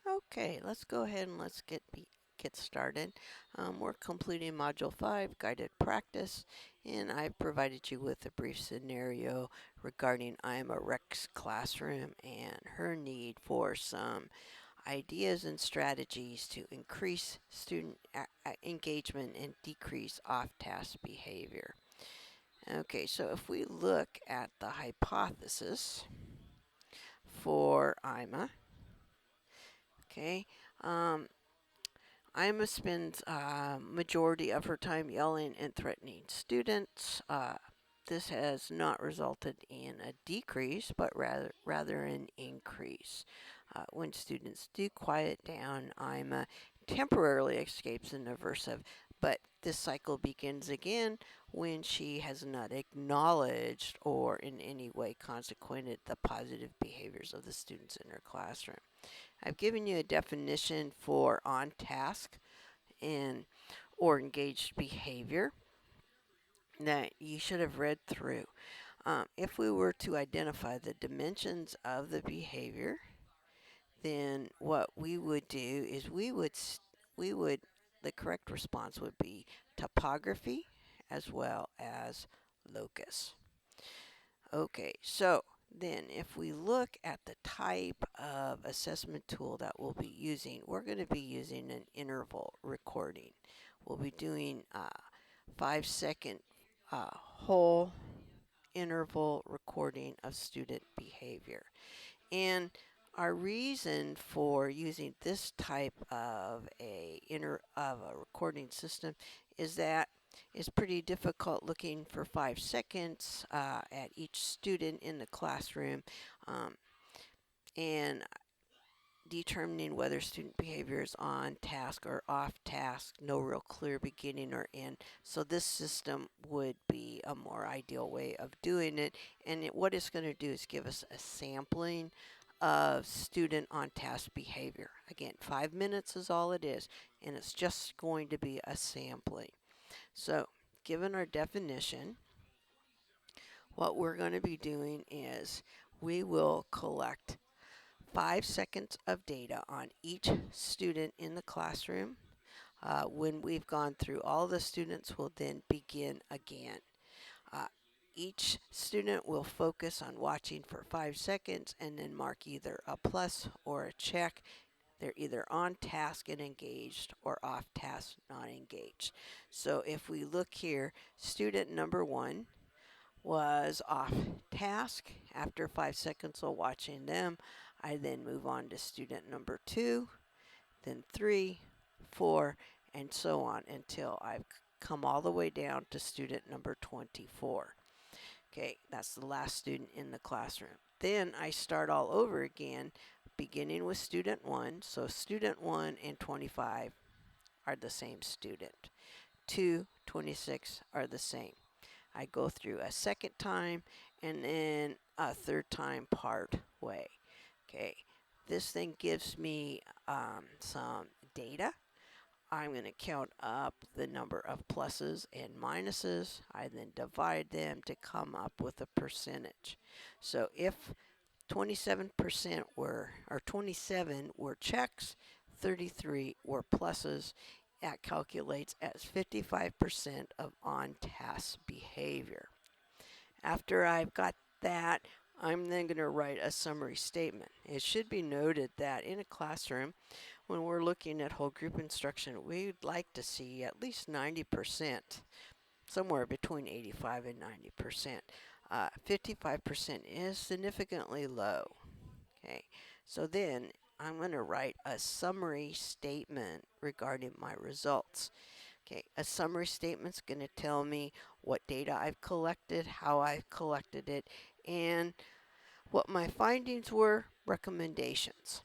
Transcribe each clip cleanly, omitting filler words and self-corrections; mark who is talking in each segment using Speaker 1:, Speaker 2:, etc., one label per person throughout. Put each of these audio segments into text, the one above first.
Speaker 1: Okay, let's go ahead and let's get started. We're completing Module 5, Guided Practice, and I've provided you with a brief scenario regarding Ima Rex classroom and her need for some ideas and strategies to increase student engagement and decrease off-task behavior. Okay, so if we look at the hypothesis for Ima, okay, um, Ima spends majority of her time yelling and threatening students. This has not resulted in a decrease, but rather an increase. When students do quiet down, Ima temporarily escapes an aversive, but this cycle begins again when she has not acknowledged or in any way consequented the positive behaviors of the students in her classroom. I've given you a definition for on task and or engaged behavior that you should have read through. If we were to identify the dimensions of the behavior, then what we would do is we would the correct response would be topography as well as locus. Okay, so then if we look at the type of assessment tool that we'll be using, we're going to be using an interval recording. We'll be doing a 5 second whole interval recording of student behavior. And our reason for using this type of a recording system is that it's pretty difficult looking for 5 seconds at each student in the classroom um, and determining whether student behavior is on task or off task, no real clear beginning or end. So this system would be a more ideal way of doing it. And what it's going to do is give us a sampling of student on task behavior. Again, 5 minutes is all it is, and it's just going to be a sampling. So given our definition, what we're going to be doing is we will collect 5 seconds of data on each student in the classroom. When we've gone through all the students, we'll then begin again. Uh, each student will focus on watching for 5 seconds and then mark either a plus or a check. They're either on task and engaged or off task, not engaged. So if we look here, student number 1 was off task. After 5 seconds of watching them, I then move on to student number 2, then 3, 4, and so on until I've come all the way down to student number 24. Okay, that's the last student in the classroom. Then I start all over again, beginning with student 1. So student 1 and 25 are the same student. 2, 26 are the same. I go through a second time and then a third time part way. Okay, this thing gives me some data. I'm going to count up the number of pluses and minuses. I then divide them to come up with a percentage. So if 27% were, or 27 were checks, 33 were pluses, that calculates as 55% of on-task behavior. After I've got that, I'm then going to write a summary statement. It should be noted that in a classroom, when we're looking at whole group instruction, we'd like to see at least 90%, somewhere between 85 and 90%. 55% is significantly low. Okay, so then I'm going to write a summary statement regarding my results. Okay, a summary statement's going to tell me what data I've collected, how I've collected it, and what my findings were, recommendations.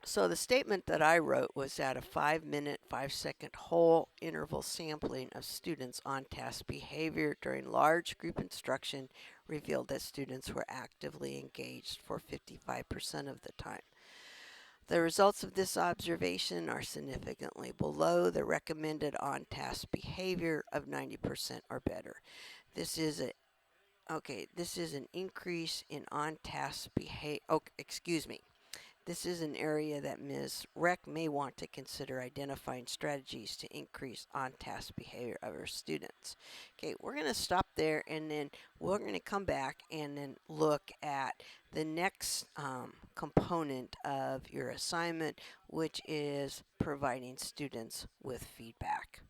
Speaker 1: So the statement that I wrote was that a 5-minute, 5-second whole interval sampling of students on task behavior during large group instruction revealed that students were actively engaged for 55% of the time. The results of this observation are significantly below the recommended on-task behavior of 90% or better. This is this is an increase in on-task behavior. Oh, excuse me. This is an area that Ms. Reck may want to consider identifying strategies to increase on-task behavior of her students. Okay, we're going to stop there, and then we're going to come back and then look at the next component of your assignment, which is providing students with feedback.